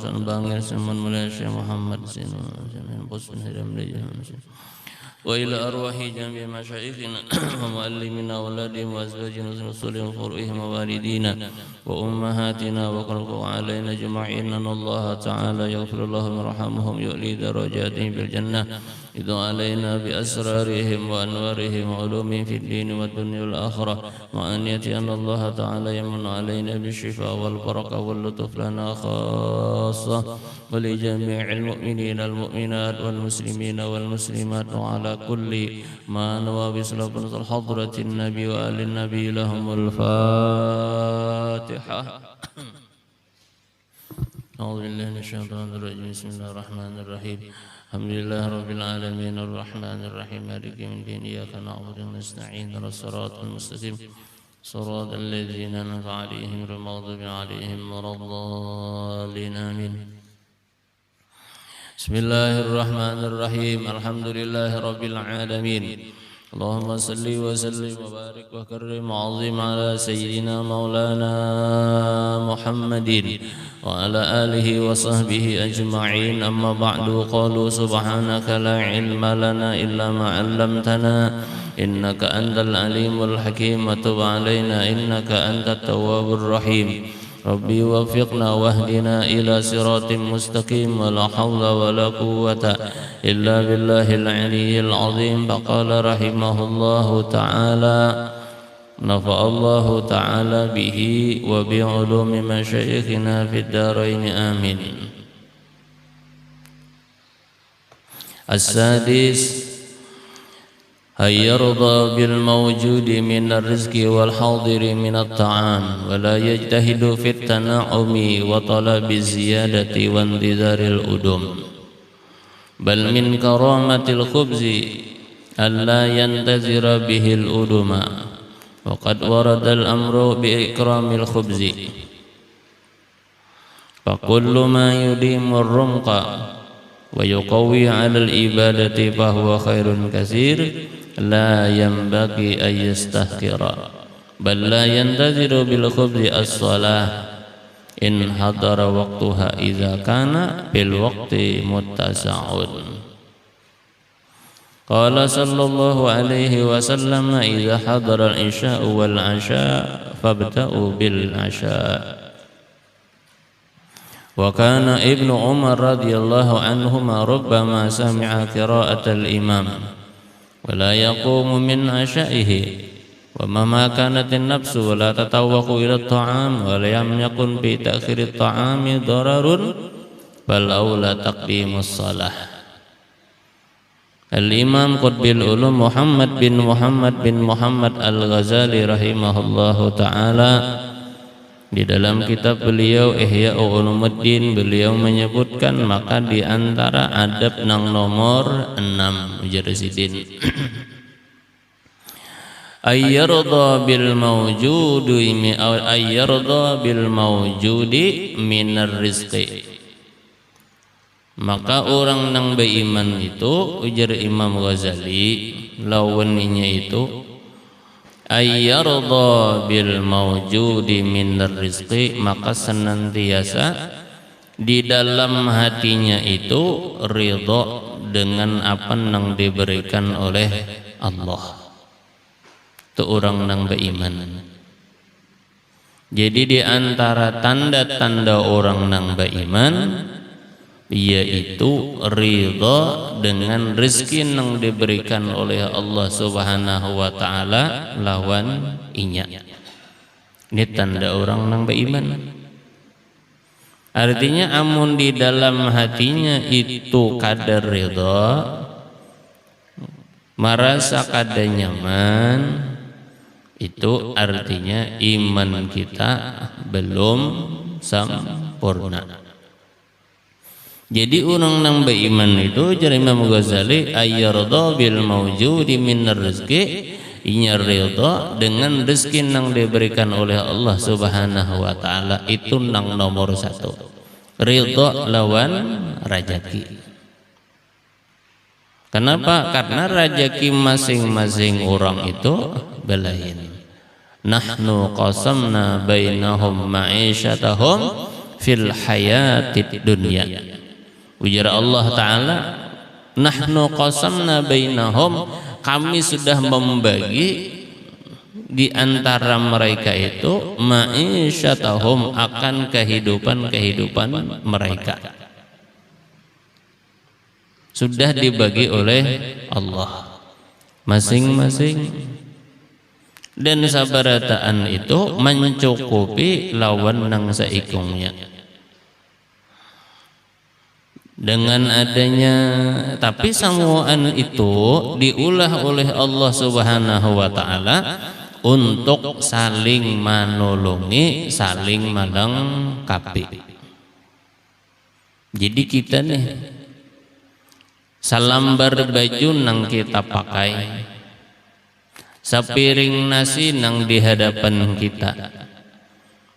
Hasan Bangir Saman Malaysia Muhammad Sinu Jamin Bosman Hiram Lejan وإلى أرواح جميع مشايخنا ومعلمنا وأولادهم وأزواجنا ورسولهم وفروعهم ووالدينا وأمهاتنا وخلقوا علينا أجمعين أن الله تعالى يغفر لهم ويرحمهم يؤلي درجاتهم بالجنة يدعو علينا بأسرارهم وأنوارهم وعلومهم في الدين والدنيا والآخرة وأن يأتي أن الله تعالى يمن علينا بالشفاء والبركة واللطف لنا خاصة ولجميع المؤمنين والمؤمنات والمسلمين والمسلمات وعلى كل ما نوى بصلاة حضرة النبي وآل النبي لهم الفاتحة. أعوذ بالله من الشيطان الرجيم. بسم الله الرحمن الرحيم. الحمد لله رب العالمين الرحمن الرحيم مالك يوم الدين إياك نعبد ونستعين الصراط المستقيم صراط الذين أنعمت عليهم غير المغضوب عليهم ولا الضالين آمين. بسم الله الرحمن الرحيم. الحمد لله رب العالمين. اللهم صل وسلم وبارك وكرم وعظم على سيدنا مولانا محمد وعلى آله وصحبه أجمعين. أما بعد قالوا سبحانك لا علم لنا إلا ما علمتنا إنك أنت العليم الحكيم وتب علينا إنك أنت التواب الرحيم. ربي وفقنا واهدنا إلى صراط مستقيم ولا حول ولا قوة إلا بالله العلي العظيم. فقال رحمه الله تعالى نفع الله تعالى به وبعلوم مشايخنا في الدارين آمين. السادس أن يرضى بالموجود من الرزق والحاضر من الطعام ولا يجتهد في التنعم وطلب الزيادة وانتظار الأدم، بل من كرامة الخبز ألا ينتظر به الأدم، وقد ورد الأمر بإكرام الخبز، فكل ما يديم الرمق ويقوي على الإبادة فهو خير كثير لا ينبغي أن يستحقر، بل لا ينتظر بالخبز الصلاة إن حضر وقتها إذا كان بالوقت متسع. قال صلى الله عليه وسلم إذا حضر العشاء والعشاء فابدأوا بالعشاء. وكان ابن عمر رضي الله عنهما ربما سمع قراءة الإمام ولا يقوم من عشائه ومهما كانت النفس ولا تتوق إلى الطعام ولم يكن في تأخير الطعام ضرر بل أولى تقديم الصلاة. الإمام قطب العلوم محمد بن محمد Al-Ghazali rahimahullahu ta'ala di dalam kitab beliau Ihya Ulumuddin beliau menyebutkan maka di antara adab nang nomor 6 mujarrisidin ayyarda bil mawjudi minar rizqi, maka orang nang beriman itu ujar Imam Ghazali lawannya itu ayyarda bil mawjudi minar rizqi, maka senantiasa di dalam hatinya itu ridha dengan apa yang diberikan oleh Allah. Itu orang yang beriman. Jadi di antara tanda-tanda orang yang beriman yaitu ridha dengan rezeki yang diberikan oleh Allah Subhanahu wa ta'ala lawan inya. Ini tanda orang yang beriman. Artinya amun di dalam hatinya itu kadar ridha, merasa kadar nyaman, itu artinya iman kita belum sempurna. Jadi orang yang beriman itu jadi Imam Ghazali ayyarda bil mawjudi minar rizqi, inya ridha dengan rezeki yang diberikan oleh Allah Subhanahu wa ta'ala. Itu yang nomor 1, ridha lawan rajaki. Kenapa? Karena rajaki masing-masing orang itu belain. Nahnu qasamna bainahum ma'isyatahum fil hayatid dunya. Ujar Allah Ta'ala, nahnu qasamna bainahum, kami sudah membagi di antara mereka itu ma'isyatahum, akan kehidupan mereka. Sudah dibagi oleh Allah masing-masing, dan sabarataan itu mencukupi lawan nang saikungnya. Dengan adanya, tapi samuan itu diulah oleh Allah Subhanahu wa Ta'ala untuk saling menolongi, saling melengkapi. Jadi kita nih salambar baju nang kita pakai, sepiring nasi nang di hadapan kita,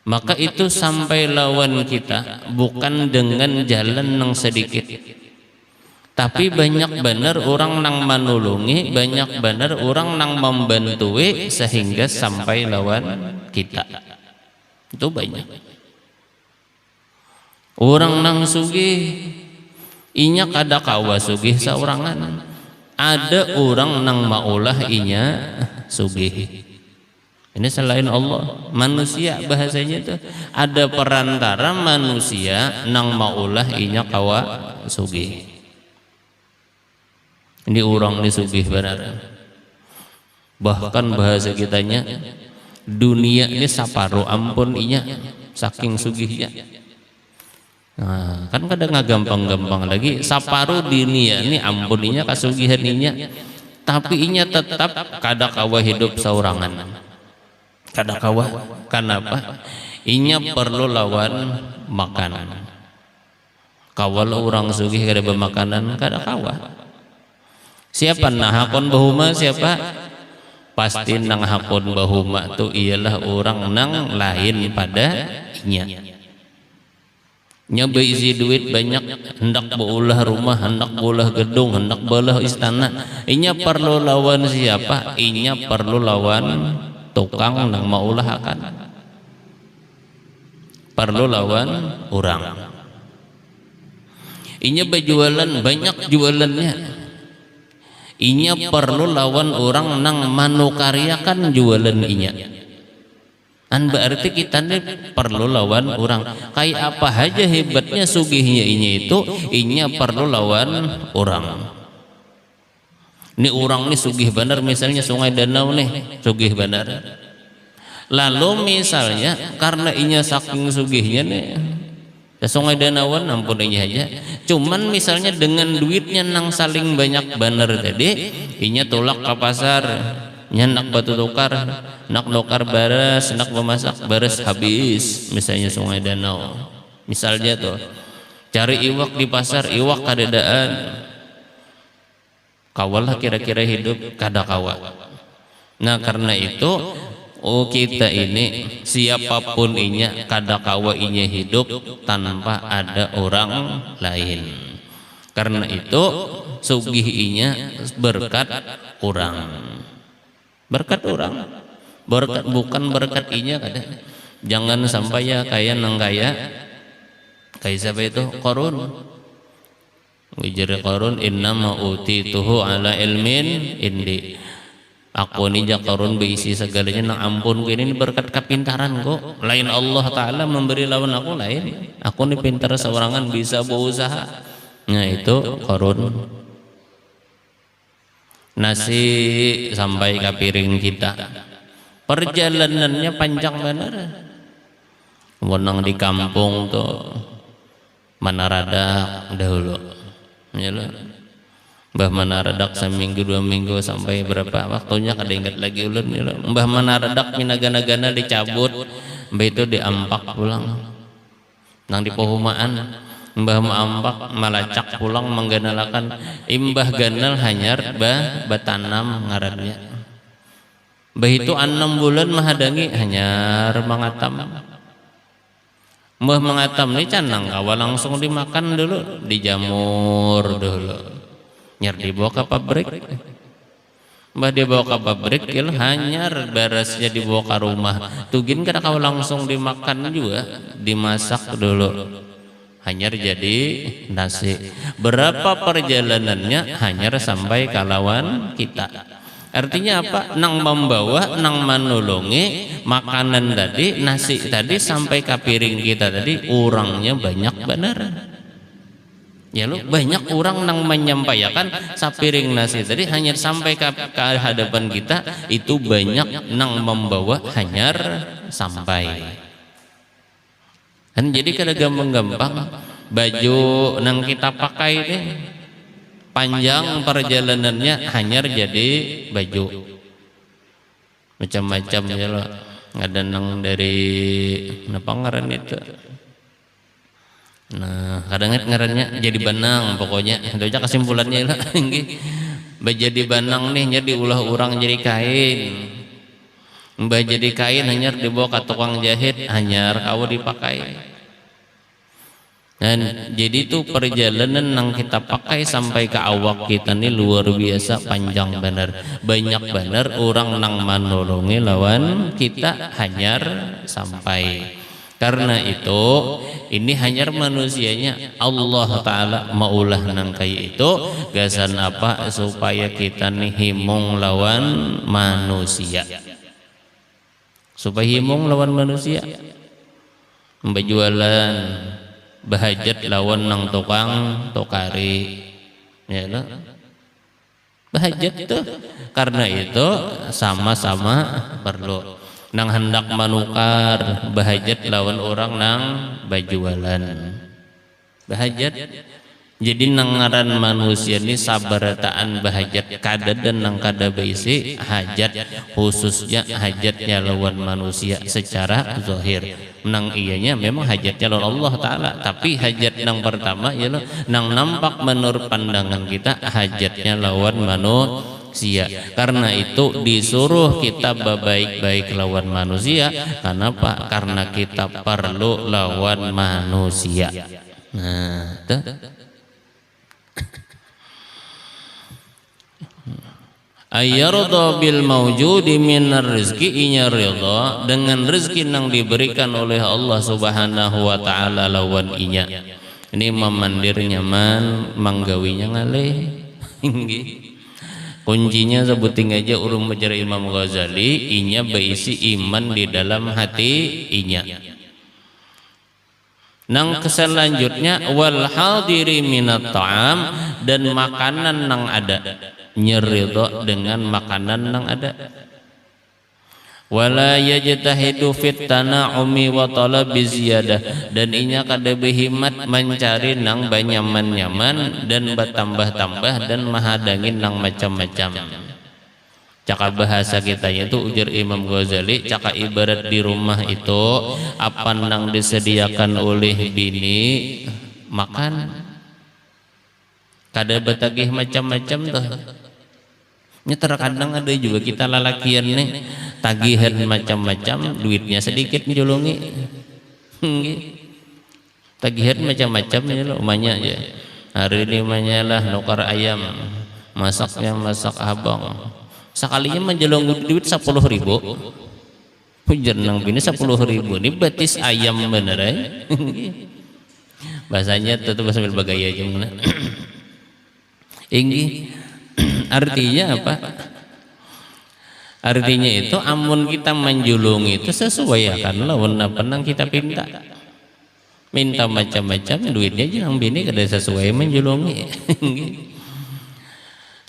maka itu sampai lawan kita bukan dengan jalan nang sedikit, tapi banyak benar orang nang menolongi, banyak benar orang nang membantui sehingga sampai lawan kita. Itu banyak orang nang sugih, inya kada kawa sugih saurangan, ada orang nang maulah inya sugih. Ini selain Allah, manusia bahasanya itu ada perantara manusia nang maulah inya kawa sugih. Ini orang ini sugih benar. Bahkan bahasa kitanya, dunia ini saparu ampun inya, saking sugihnya. Nah, kan kadang gampang-gampang lagi saparu dunia ini ampun inya kasugihan inya, tapi inya tetap kada kawa hidup saurangan. Kada kawa, kenapa? Inya perlu lawan makanan. Kawal orang sugih kada bermakanan, kada kawa. Siapa nahakon bahuma, siapa? Pasti nang hakon bahuma tu ialah orang nang lain pada inya. Nya beisi duit banyak, hendak beulah rumah, hendak beulah gedung, hendak beulah istana. Inya perlu lawan siapa? Inya perlu lawan tukang nang maulah akan. Perlu lawan orang. Inya berjualan banyak jualannya. Inya perlu lawan orang nang manukaryakan jualan inya. An berarti kita nih perlu lawan orang. Kayak apa aja hebatnya sugihnya inya itu, inya perlu lawan orang. Ini orang nih sugih benar, misalnya Sungai Danau nih sugih benar. Lalu misalnya karena inya saking sugihnya nih, ya Sungai Danauan ampun inya aja. Cuman misalnya dengan duitnya nang saling banyak benar tadi, inya tulak ke pasar, nyak batu tukar, nak dokar beres, nak memasak beres habis. Misalnya Sungai Danau, misalnya tuh cari iwak di pasar, iwak kadadaan, kawalah kira-kira hidup kada kawa. Nah karena itu kita ini siapapun inya kada kawa inya hidup tanpa ada orang lain. Karena itu sugih inya berkat orang. Berkat orang, berkat bukan berkat inya kada. Jangan sampai ya kaya nang kaya siapa itu? Qarun. Ujar Qarun, innama utituhu ala ilmin indi. Aku ni Qarun berisi segalanya nang ampun ini berkat kepintaran kok. Lain Allah Ta'ala memberi lawan aku lain. Aku ni pintar seorangan bisa berusaha. Nah itu Qarun. Nasi sampai ke piring kita. Perjalanannya panjang benar. Menang di kampung tuh Manaradak dahulu. Mbah Manaradak seminggu 2 minggu sampai berapa waktunya kada ingat lagi ulun. Mbah Manaradak minagana-gana dicabut, mbah itu diampak pulang. Nang di pohumaan Mbah Ampak malacak pulang mengganalakan imbah ganal hanyar batanam ngarannya. Mbah itu 6 bulan mahadangi hanyar mangatam. Mbah mangatam ni canang kawa langsung dimakan dulu, dijamur dulu. Nyar dibawa ke pabrik. Mbah dia bawa ke pabrik kil hanyar berasnya dibawa ke rumah tugin kada kau langsung dimakan juga, dimasak dulu hanyar jadi nasi. Berapa perjalanannya hanyar sampai kalawan kita. Artinya apa? Nang membawa, nang menolongi makanan tadi, nasi tadi sampai ke piring kita tadi, orangnya banyak benar. Ya lu banyak orang nang menyampaikan sapiring nasi tadi hanya sampai ke hadapan kita itu banyak nang membawa hanyar sampai. Kan jadi kada gampang-gampang baju nang kita pakai deh panjang perjalanannya hanyar jadi baju macam-macam ya lo. Ada nang dari apa ngaran itu. Nah, kadang ngarannya jadi banang pokoknya. Itu aja kesimpulannya lah. Jadi banang nih jadi ulah orang jadi kain. Mbah jadi kain hanyar dibawa ke tukang jahit hanyar kau dipakai. Dan jadi itu perjalanan yang kita pakai sampai ke awak kita ini luar biasa panjang benar. Banyak benar orang nang menolongi lawan kita hanyar sampai. Karena itu ini hanya manusianya Allah Ta'ala maulah nang kaya itu gasan apa supaya kita nih himung lawan manusia, supaya himung lawan manusia, berjualan bahajat lawan nang tukang tokari ya lo bahajat tuh. Karena itu sama-sama perlu nang hendak manukar bahajat lawan orang nang bajualan bahajat. Jadi nang ngaran manusia ini sabarataan bahajat kada dan nang kada baisi hajat, khususnya hajatnya lawan manusia secara zahir. Nang iyanya memang hajatnya lawan Allah Ta'ala, tapi hajat nang pertama ya lo nang nampak menurut pandangan kita hajatnya lawan manusia. Karena itu disuruh kita baik-baik lawan manusia. Kenapa? Karena kita perlu lawan manusia. Nah, tuh. Ayyarda bil mawjudi minar rizki, inya ridha dengan rezeki yang diberikan oleh Allah Subhanahu wa Ta'ala lawan inya. Ini memandir nyaman, manggawinya ngalih. Kuncinya sebuting aja urung baca Imam Ghazali, inya berisi iman di dalam hati inya. Nang keselanjutnya wal hadiri minat ta'am, dan makanan nang ada, nyeridho dengan makanan nang ada. Wala yajtahidu fit tana'umi wa talabi ziyadah, dan inya kada berhimat mencari nang banyaman-nyaman dan bertambah-tambah dan mahadangin nang macam-macam. Caka bahasa kita itu ujar Imam Ghazali, caka ibarat di rumah itu apa nang disediakan oleh bini makan, kada betagih macam-macam tuh. Ini terkadang ada juga kita lalakian nih tagihan macam-macam, duitnya sedikit njolongi. Tagihan macam-macam ini loh, umanya aja. Hari ini manyalah nukar ayam, masaknya masak abang. Sekalinya menjelong duit 10.000. Hujan nang bini 10.000 ini batis ayam bener ya. Bahasanya tetap sambil bagaya aja mana. Ini artinya apa? Artinya itu amun kita menjulungi itu sesuai akan lawan apa nang kita minta macam-macam duitnya jangan bini kada sesuai menjulungi.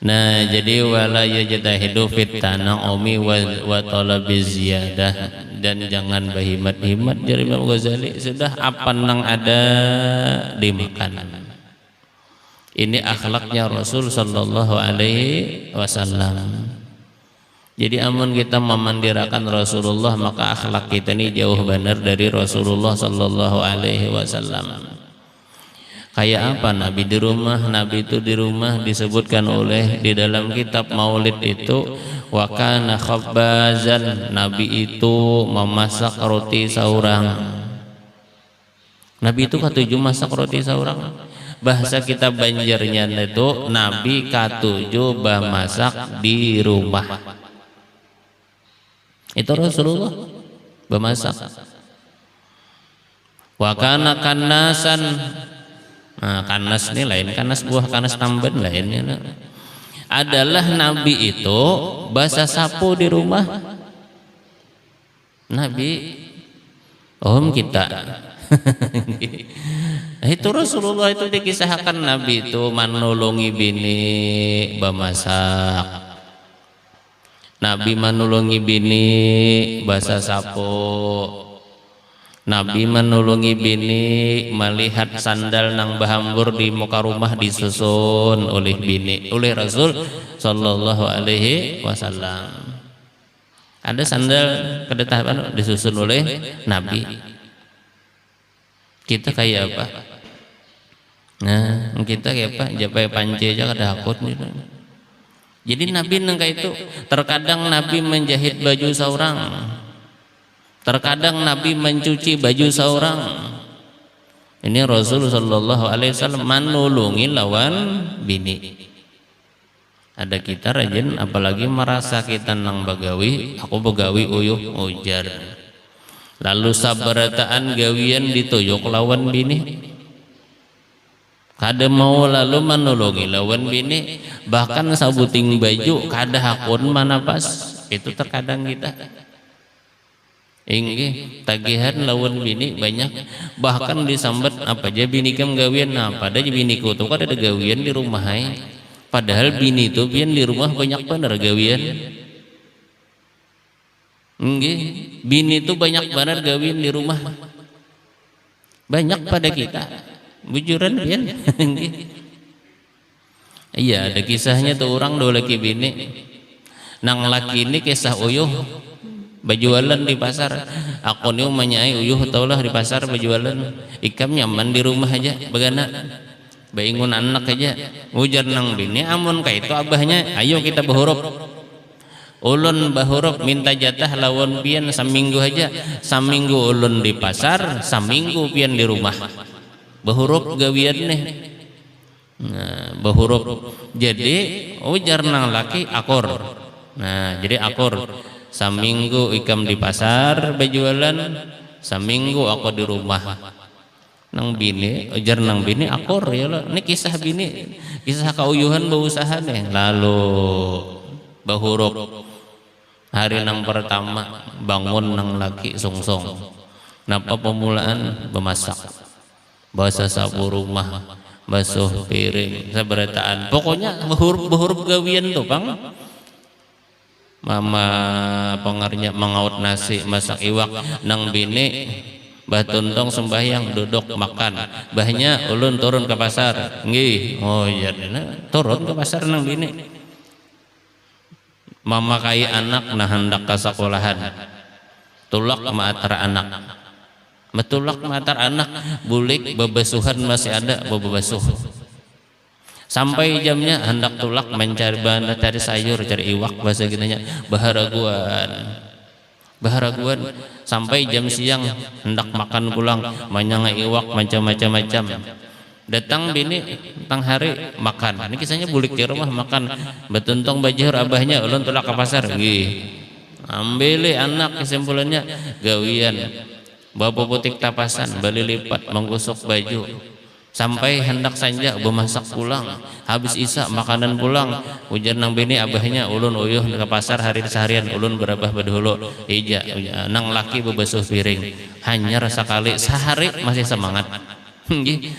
Nah jadi wala yajtahidu fit tana'umi wa talabi ziyadah, dan jangan berhimat-himat dari Imam Ghazali, sudah apa nang ada dimakan. Ini akhlaknya Rasul sallallahu alaihi wasallam. Jadi amun kita memandirakan Rasulullah, maka akhlak kita ini jauh benar dari Rasulullah sallallahu alaihi wasallam. Kayak apa Nabi di rumah? Nabi itu di rumah disebutkan oleh di dalam kitab Maulid itu wa kana khabbazan, Nabi itu memasak roti saurang. Nabi itu ketujuh masak roti saurang. bahasa kita Banjarnya itu Nabi katuju bah masak di rumah. Itu Rasulullah bah masak. Wa kana kanasan. Nah, kanas ini lain, kanas buah, kanas tamban lainnya. Adalah Nabi itu bahasa sapu di rumah. Nabi kita. Itu Rasulullah itu dikisahkan Nabi itu menolongi bini bamasak. Nabi menolongi bini bahasa sapu. Nabi menolongi bini melihat sandal nang bahambur di muka rumah disusun oleh bini, oleh Rasul sallallahu alaihi wasallam. Ada sandal kedetapan disusun oleh Nabi. Kita kayak apa? Nah, kita kayak apa? Japai panci aja kada hakut gitu. Jadi Nabi nang kayak itu, terkadang Nabi menjahit baju seorang. Terkadang Nabi mencuci baju seorang. Ini Rasul sallallahu alaihi wasallam menolongi lawan bini. Ada kita rajin, apalagi merasa kita nang bagawi, aku bagawi uyuh ujar. Lalu sabarataan gawian dituyuk lawan bini. Kada mau lalu menolongi lawan bini, bahkan sabuting baju kada hakun mana pas. Itu terkadang kita. Inggih tagihan lawan bini banyak, bahkan disambat apa aja bini kam gawian, nah pada biniku tuh kan ada gawian di rumah padahal bini itu pian di rumah banyak bener gawian. Inggih bini itu banyak bener gawian di rumah, banyak pada kita bujuran pian. Iya ada kisahnya tuh orang dua laki bini, nang laki ini kisah uyuh bajualan di pasar. Aku nih menyai uyuh taulah di pasar bajualan, ikam nyaman di rumah aja begana baingun anak aja. Ujar nang bini amun kayak itu abahnya ayo kita berhuruf ulun bahuruf minta jatah lawan pian saminggu aja. Saminggu ulun di pasar, saminggu pian di rumah bahuruf gawian nih. Nah bahuruf jadi ujar nang laki akur. Nah jadi akur, saminggu ikam di pasar berjualan, saminggu aku di rumah. Nang bini, ujar nang bini akur ya lo. Ini kisah bini, kisah kauyuhan berusaha nih. Lalu bahuruf hari nang pertama bangun nang laki songsong. Napa pemulaan bemasak, bahasa sapu rumah, basuh piring, sabarataan. Pokoknya bahuruf gawian tuh pang. Mama pengarnya mengaut nasi, masak iwak, nang bini batuntong sembahyang duduk makan. Bahnya ulun turun ke pasar. Nggih. Oh iya turun ke pasar nang bini. Mama kai anak nah hendak ke sekolahan. Tulak maatar anak. Betulak maatar anak, bulik bebasuhan masih ada bebasuh. Sampai jamnya hendak tulak mencari bahan, cari sayur, cari iwak bahasa gitunya, baharaguan sampai jam siang hendak makan pulang, manyanga iwak macam-macam. Datang bini tang hari makan. Ini kisahnya bulik di rumah makan, betuntong bajur abahnya ulun tulak ke pasar. Gih. Ambil anak kesimpulannya gawian. Bawa putik tapasan, bali lipat, menggosok baju. Sampai hendak sanja bemasak pulang, habis isya makanan pulang. Ujar nang bini abahnya ulun uyuh ke pasar hari seharian ulun berabah badhulu. Ija nang laki bebasuh piring. Hanya sekali sehari masih semangat.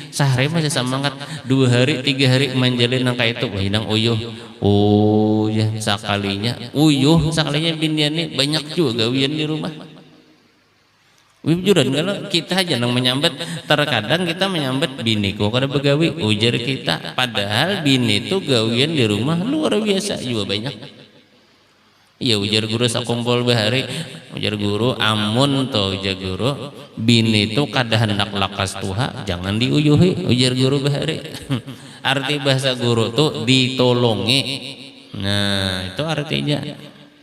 Sehari masih semangat. 2 hari 3 hari menjalin nang kayak itu hinang uyuh. Oh ya sekalinya uyuh sekalinya binian ini banyak juga gawian di rumah. Wibujuran kalau kita aja nang menyambet, terkadang kita menyambet bini kok kada begawi ujar kita, padahal bini itu gawian di rumah luar biasa juga banyak. Iya ujar guru sakumpul bahari, ujar guru amun to ujar guru bini itu kada hendak lakas tuha jangan diuyuhi ujar guru bahari. Arti bahasa guru tuh ditolongi. Nah itu artinya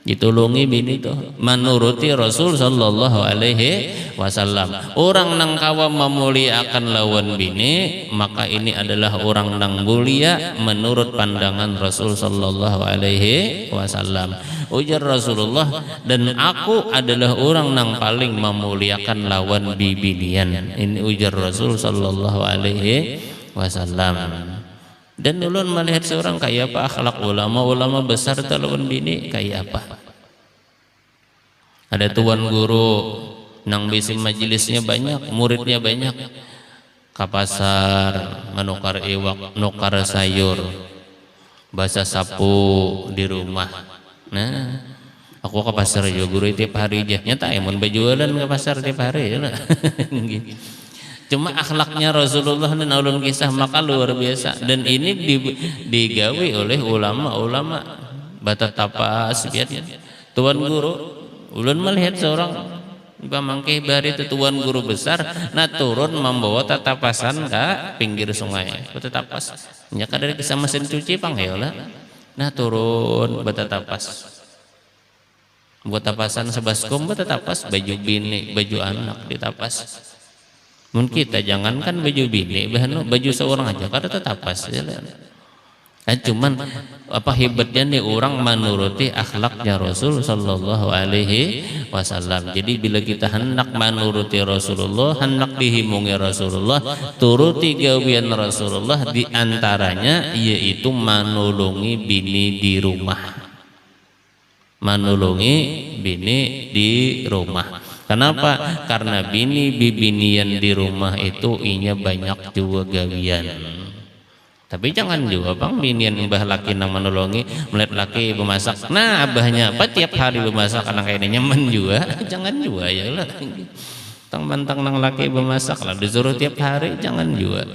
ditulungi bini tuh menuruti Rasul sallallahu alaihi wasallam. Orang nang kawa memuliakan lawan bini, maka ini adalah orang nang mulia menurut pandangan Rasul sallallahu alaihi wasallam. Ujar Rasulullah, dan aku adalah orang nang paling memuliakan lawan bibinian. Ini ujar Rasul sallallahu alaihi wasallam. Dan ulun melihat seorang kayak apa akhlak ulama besar lawan bini kayak apa. Ada tuan guru nang bisi majelisnya banyak, muridnya banyak, ke pasar menukar iwak, nukar sayur, basah sapu di rumah. Nah, aku ke pasar juga guru tiap hari aja. Nyata emun berjualan ke pasar tiap hari ya. Cuma akhlaknya Rasulullah dan ulun kisah maka luar biasa, dan ini digawi oleh ulama-ulama bata tapas biatnya. Tuan guru, ulun melihat seorang pamangkeh bari itu tuan guru besar, nah turun membawa tatapasan ke pinggir sungai. Bata tapas, nyaka dari kisah mesin cuci pangheula. Nah turun bata tapas, buat tapasan sebaskom bata tapas, baju bini, baju anak ditapas. Mungkin kita jangankan baju bini, baju seorang aja kada tetapas. Nah, cuman apa hebatnya nih orang menuruti akhlaknya Rasul sallallahu alaihi wasallam. Jadi bila kita hendak menuruti Rasulullah, hendak dihimungi Rasulullah, turuti gawian Rasulullah, diantaranya yaitu menolongi bini di rumah. Menolongi bini di rumah. Kenapa? Karena bini-bibinian di rumah itu inya banyak juga gawian. Tapi jangan juga bang binian mbah laki nang menolongi melihat laki bemasak. Nah abahnya apa tiap hari bemasak anak kayaknya nyaman juga. Jangan juga ya lah. Tang-tang nang laki bemasak lah disuruh tiap hari, jangan juga.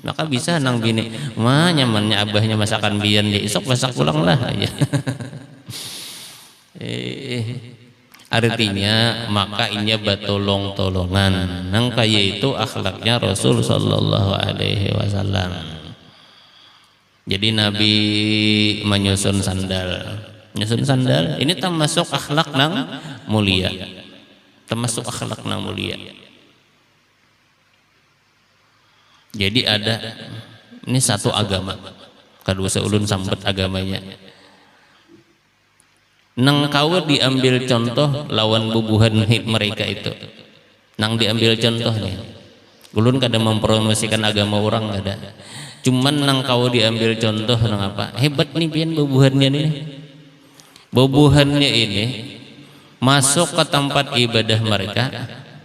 Maka bisa nang bini mah nyamannya abahnya masakan bian dia isok masak pulang lah aja. Artinya maka inya batolong-tolongan nang kaya itu akhlaknya Rasul sallallahu alaihi wasallam. Jadi Nabi menyusun sandal. Menyusun sandal ini termasuk akhlak nang mulia. Termasuk akhlak nang mulia. Jadi ada ini satu agama. Kedua seulun sambet agamanya. Nang kau diambil contoh lawan bubuhan mereka itu, nang diambil contohnya. Ulun kada mempromosikan agama orang kada. Cuman nang kau diambil contoh nang apa? Hebat nih pian bubuhannya nih. Bubuhannya ini masuk ke tempat ibadah mereka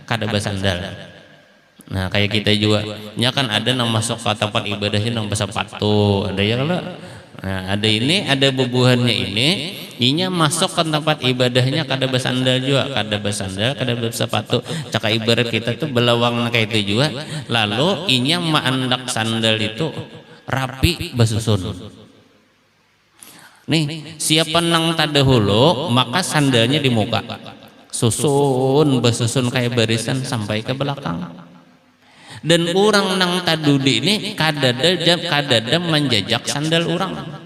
kada basandal. Nah kayak kita juga, nya kan ada nang masuk ke tempat ibadahnya nang basepatu, ada ya kalau. Nah ada ini, ada bubuhannya ini, inya masuk ke tempat ibadahnya kada basandal juga, kada basandal, kada bersepatu. Caka ibarat kita tuh belawang kayak itu juga. Lalu inya maandak sandal itu rapi basusun. Nih siapa nang tadahulu maka sandalnya di muka, susun basusun kayak barisan sampai ke belakang. Dan orang nang tadudi ini kadada menjajak sandal orang.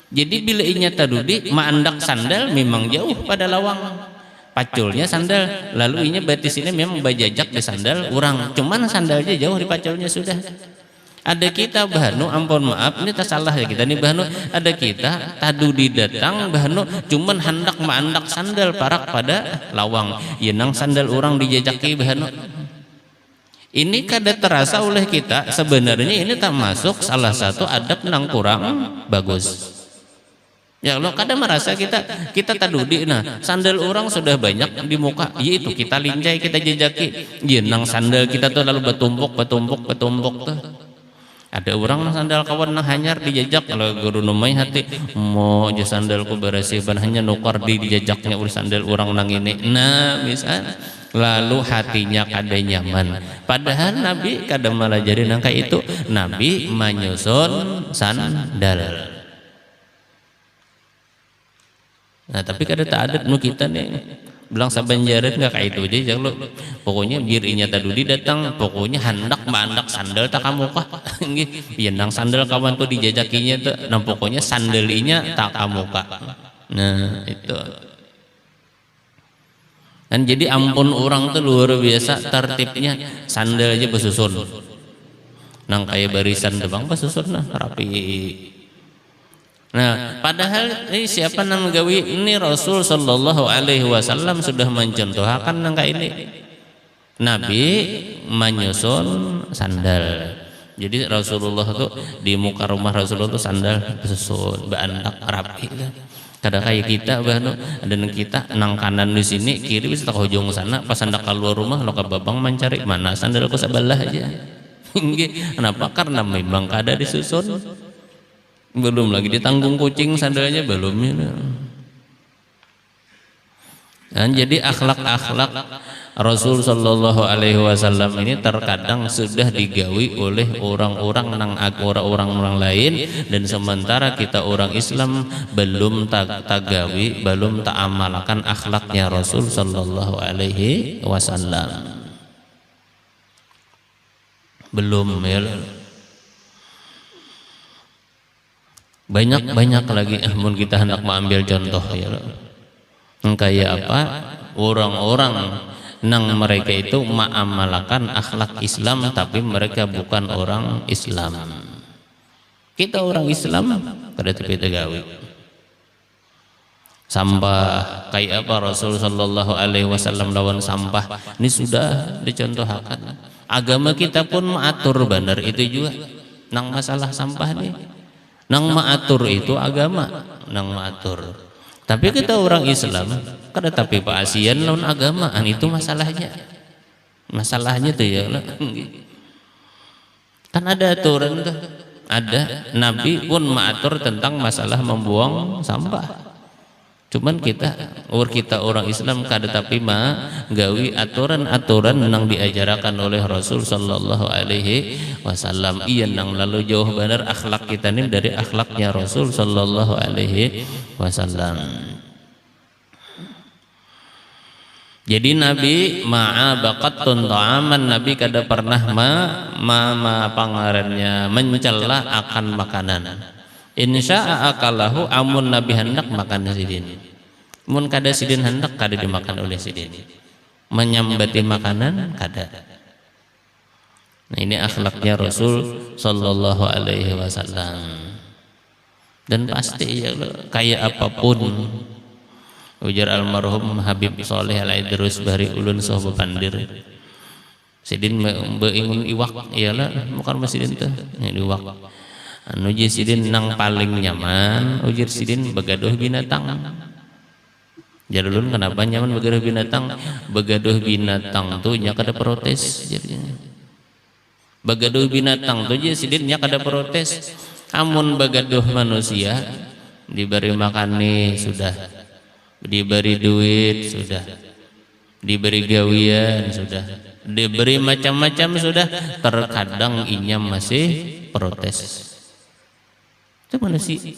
Jadi bila inya tadudi maandak sandal memang jauh pada lawang paculnya sandal, lalu inya batis ini memang bajajak di sandal orang, cuman sandalnya jauh di paculnya sudah. Ada kita bahnu, ampun maaf ini tak salah ya kita nih bahnu, ada kita tadudi datang bahnu cuman hendak maandak sandal parak pada lawang, yenang sandal orang dijajaki bahnu. Ini kada terasa oleh kita, sebenarnya ini tak masuk salah satu adab nang kurang bagus. Ya lo kada merasa kita tadudi, nah sandal orang sudah banyak di muka, yaitu kita lincai kita jejaki, ya nang sandal kita tuh lalu betumpuk tuh. Ada orang nang sandal kawan nang hanyar dijajak, kalau guru numai hati mau aja sandalku berasi ban hanya nukar dijajaknya oleh sandal orang nang ini. Nah misal lalu hatinya kada nyaman, padahal Nabi kada melajari nangka itu. Nabi menyusun sandal. Nah tapi kada tak adat nu kita nih bilang sabanjaran nggak kayak itu aja lo, pokoknya biar inya tadudi datang, pokoknya hendak mandak sandal tak kamu kah iya nang sandal kawan tuh dijajakinya tuh, nah pokoknya sandal inya tak kamu kah. Nah itu kan, jadi ampun orang tuh luar biasa tertibnya, sandal aja besusun nang kayak barisan debang besusun nah rapi. Nah padahal ini siapa nama gawi ini Rasul Shallallahu Alaihi Wasallam sudah mencontohkan nang kayak ini, Nabi menyusun sandal. Jadi Rasulullah tuh di muka rumah Rasulullah tuh sandal besusun berantak rapi. Kada kayak kita bahno dan kita nang kanan di sini kiri bisa tak ujung sana, pas hendak keluar rumah lo ke babang mencari mana sandalku sebelah aja. Kenapa? Karena memang kada disusun, belum lagi ditanggung kucing sandalnya belum ya. Dan jadi akhlak-akhlak Rasul Shallallahu Alaihi Wasallam ini terkadang sudah digawi oleh orang-orang lain, dan sementara kita orang Islam belum tagawi, belum ta'amalkan akhlaknya Rasul Shallallahu Alaihi Wasallam. Belum ya. Banyak lagi namun kita hendak mengambil contoh ya. Kayak apa? Orang-orang nang mereka itu mengamalkan akhlak Islam tapi mereka bukan orang Islam. Kita orang Islam kada tepi gawe. Sampah kayak apa Rasul Shallallahu Alaihi Wasallam lawan sampah ini sudah dicontohkan. Agama kita pun mengatur benar itu juga nang masalah sampah nih. Nang mengatur itu agama nang mengatur. Tapi kita orang Islam kada tapi paasian lawan agamaan itu masalahnya. Masalahnya tuh ya. Kan ada aturan tuh. Ada Nabi pun mengatur tentang masalah membuang sampah. Cuman kita orang Islam kada tapi gawi aturan-aturan nang diajarkan oleh Rasul Shallallahu Alaihi Wasallam. Iya nang lalu jauh benar akhlak kita ini dari akhlaknya Rasul Shallallahu Alaihi Wasallam. Jadi Nabi ma'abaqatun ta'aman, Nabi kada pernah pangarannya mencela akan makanan. Insya'a akalahu, amun Nabi hendak makan sidin. Mun kada sidin hendak kada dimakan oleh sidin. Menyambati makanan kada. Nah ini akhlaknya Rasul Sallallahu Alaihi Wasallam. Dan pasti ya kayak apapun, ujar almarhum Habib Soleh Al-Idrus Bari ulun sohba pandir. Sidin beingun iwak, iyalah bukan sidin tuh, ini iwak. Anu sidin nang paling nyaman ujar sidin begaduh binatang. Jarulun kenapa nyaman begaduh binatang? Begaduh binatang tuh nya kada protes jadinya. Begaduh binatang tuh je sidin nya kada protes. Amun begaduh manusia diberi makan nih sudah, diberi duit sudah, diberi gawian sudah, diberi macam-macam sudah, terkadang inya masih protes. Itu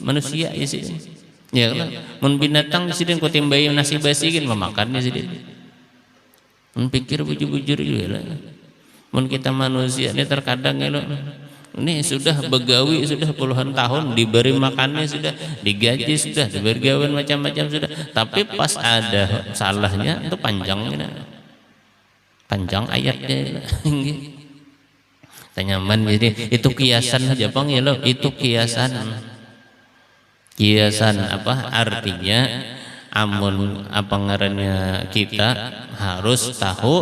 manusia ya sih. Ya kan? Mun binatang sidin ku timbai nasi basi kan memakannya sidin. Mun pikir bujur-bujur juga lah. Mun kita manusia ini terkadang ya lo, ini sudah begawi sudah puluhan tahun, diberi makannya sudah, digaji sudah, diberi gawian macam-macam sudah, tapi pas ada salahnya itu panjangnya, panjang ayatnya. Nyaman jadi itu kiasan aja bang ya lo, itu kiasan apa artinya? Amun apa ngarannya kita harus tahu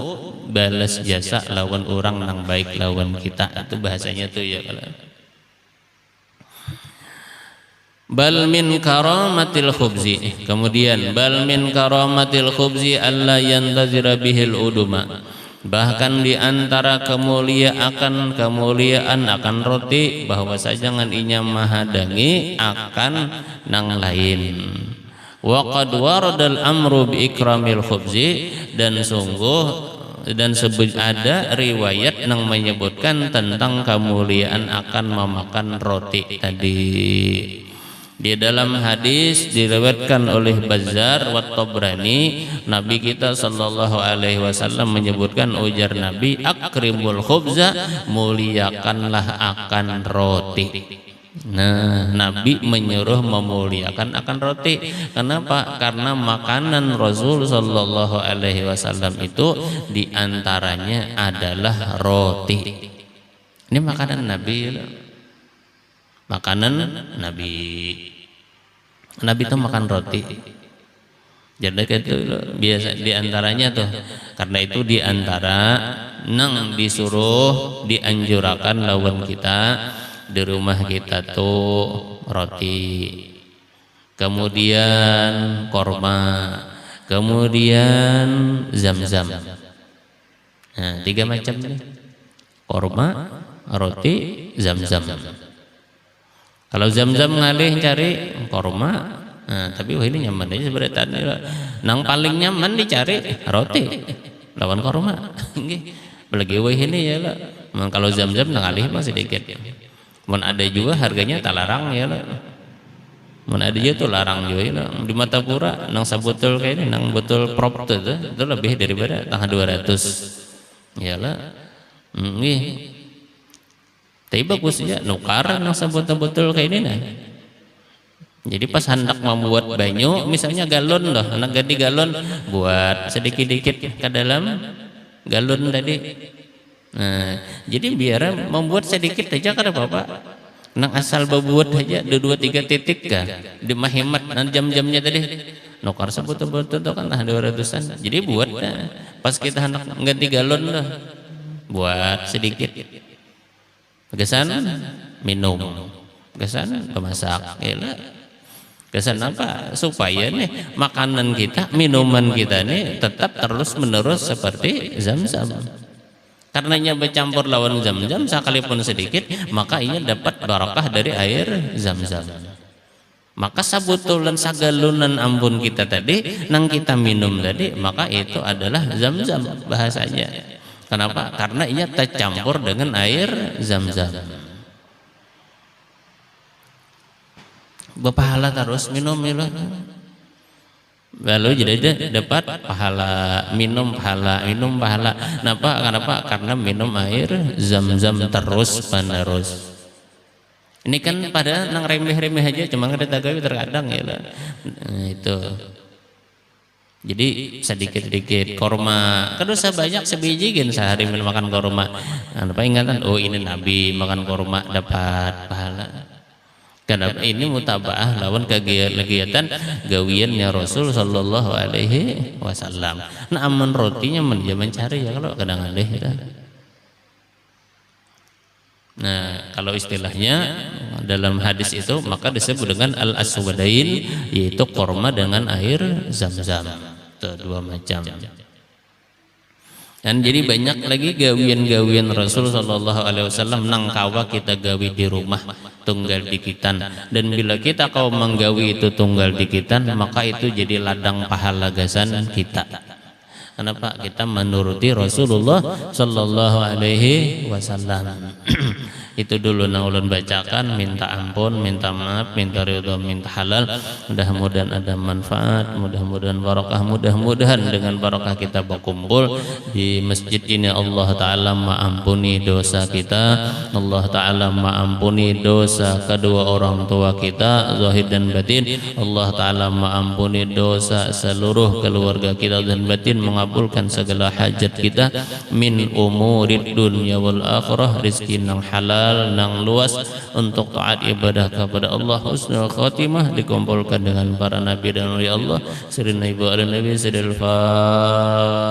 balas jasa lawan orang nang baik lawan kita, itu bahasanya tuh ya kalau bal min karamatil khubzi, kemudian bal min karamatil khubzi alla yantazira bihil uduma, bahkan di antara kemuliaan akan roti bahwa jangan inya mahadangi akan nang lain. Wa qad waradal amru bi ikramil khubzi, dan sungguh dan ada riwayat yang menyebutkan tentang kemuliaan akan memakan roti tadi. Di dalam hadis diriwayatkan oleh Bazzar wa Tabrani, Nabi kita Sallallahu Alaihi Wasallam menyebutkan, ujar Nabi, akrimul khubza, muliakanlah akan roti. Nah, Nabi menyuruh memuliakan akan roti. Kenapa? Karena makanan Rasul Shallallahu Alaihi Wasallam itu diantaranya adalah roti. Ini makanan Nabi, makanan Nabi. Nabi itu makan roti. Jadi itu biasa diantaranya tuh. Karena itu diantara nang disuruh dianjurkan lawan kita di rumah kita tuh roti, kemudian korma, kemudian zam-zam. Nah, 3 macam nih: korma, roti, zam-zam. Kalau zam-zam ngalih cari korma, nah, tapi wah ini nyaman aja sebenarnya. Nang paling nyaman dicari roti lawan korma. Belagi wah ini ya lah. Kalau zam-zam ngalih masih sedikit. Mun ada juga harganya tak larang ya lah. Mun ada juga tuh larang juga ya lah. Di Matapura nang sabutul kayak ini, nang botol prop tuh itu lebih daripada tanggal 200 ya lah. Tapi bagus ya nukar nang sabutul kayak ini nah. Jadi pas hendak membuat banyu misalnya galon loh, anak ganti galon buat sedikit-sedikit ke dalam galon tadi. Nah, jadi biar membuat sedikit aja kada apa-apa. Nang asal berbuat aja 2-3 titik kah. Di mahimat nan jam-jamnya tadi. Nukar sebut-sebut itu kan 200-an. Jadi buat pas kita hendak ganti galon loh, buat sedikit. Kesan minum, kesan pemasak, elah. Kesan apa? Supaya nih makanan kita, minuman kita nih tetap terus menerus seperti zam-zam. Karenanya bercampur lawan zam-zam sekalipun sedikit, maka ia dapat barakah dari air zam-zam. Maka sabutulan sagalunan ampun kita tadi, nang kita minum tadi, maka itu adalah zam-zam bahasanya. Kenapa? Karena ia tercampur dengan air zam-zam. Berpahala terus minum ya. Lalu jadi dapat pahala minum pahala. Kenapa? Karena minum air zam-zam terus menerus. Ini kan pada nang remeh-remeh aja, cuma ada tagawi terkadang ya lah. Nah, itu. Jadi sedikit-sedikit korma. Kedosa banyak sebiji gen sehari makan korma. Apa ingatan? Oh ini Nabi makan korma dapat pahala. Kenapa ini mutabaah lawan kegiatan gawiannya Rasul Shallallahu Alaihi Wasallam. Nah aman rotinya mencari ya kalau kadang alih ya. Nah kalau istilahnya dalam hadis itu maka disebut dengan al-aswadain, yaitu korma dengan air zam-zam. Itu 2 macam. Dan jadi banyak lagi gawian-gawian Rasul Shallallahu Alaihi Wasallam nang kawa kita gawi di rumah tunggal dikitan. Dan bila kita kau menggawi itu tunggal dikitan, maka itu jadi ladang pahala gasan kita. Kenapa? Kita menuruti Rasulullah Shallallahu Alaihi Wasallam. Itu dulu nang ulun bacakan, minta ampun, minta maaf, minta ridho, minta halal. Mudah-mudahan ada manfaat, mudah-mudahan barakah, mudah-mudahan dengan barakah kita berkumpul di masjid ini Allah Ta'ala mengampuni dosa kita. Allah Ta'ala mengampuni dosa kedua orang tua kita zahir dan batin. Allah Ta'ala mengampuni dosa seluruh keluarga kita dan batin, mengabulkan segala hajat kita min umurid dunya wal akhirah, rizki nang halal nang luas untuk taat ibadah kepada Allah, husnul khatimah, dikumpulkan dengan para nabi dan wali Allah. Sirina ibu ala nabi siril Fatihah.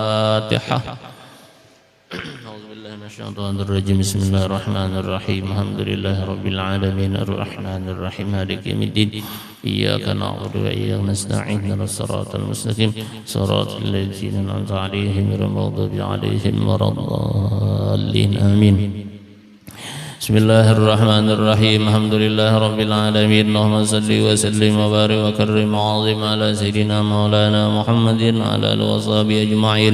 A'udzubillahi Bismillahirrahmanirrahim. Alhamdulillahirabbil alamin arrahmanirrahim maliki yaumiddin. Iyyaka na'budu wa iyyaka nasta'in ihdinas siratal mustaqim siratal ladzina an'amta 'alaihim ghairil maghdubi 'alaihim waladdallin. Amin. Bismillahirrahmanirrahim. Alhamdulillahirabbil alamin. Allahumma shalli wa sallim wa barik wa karrim 'azim ala sayidina maulana Muhammadin wa ala alihi wa sahbihi ajma'in.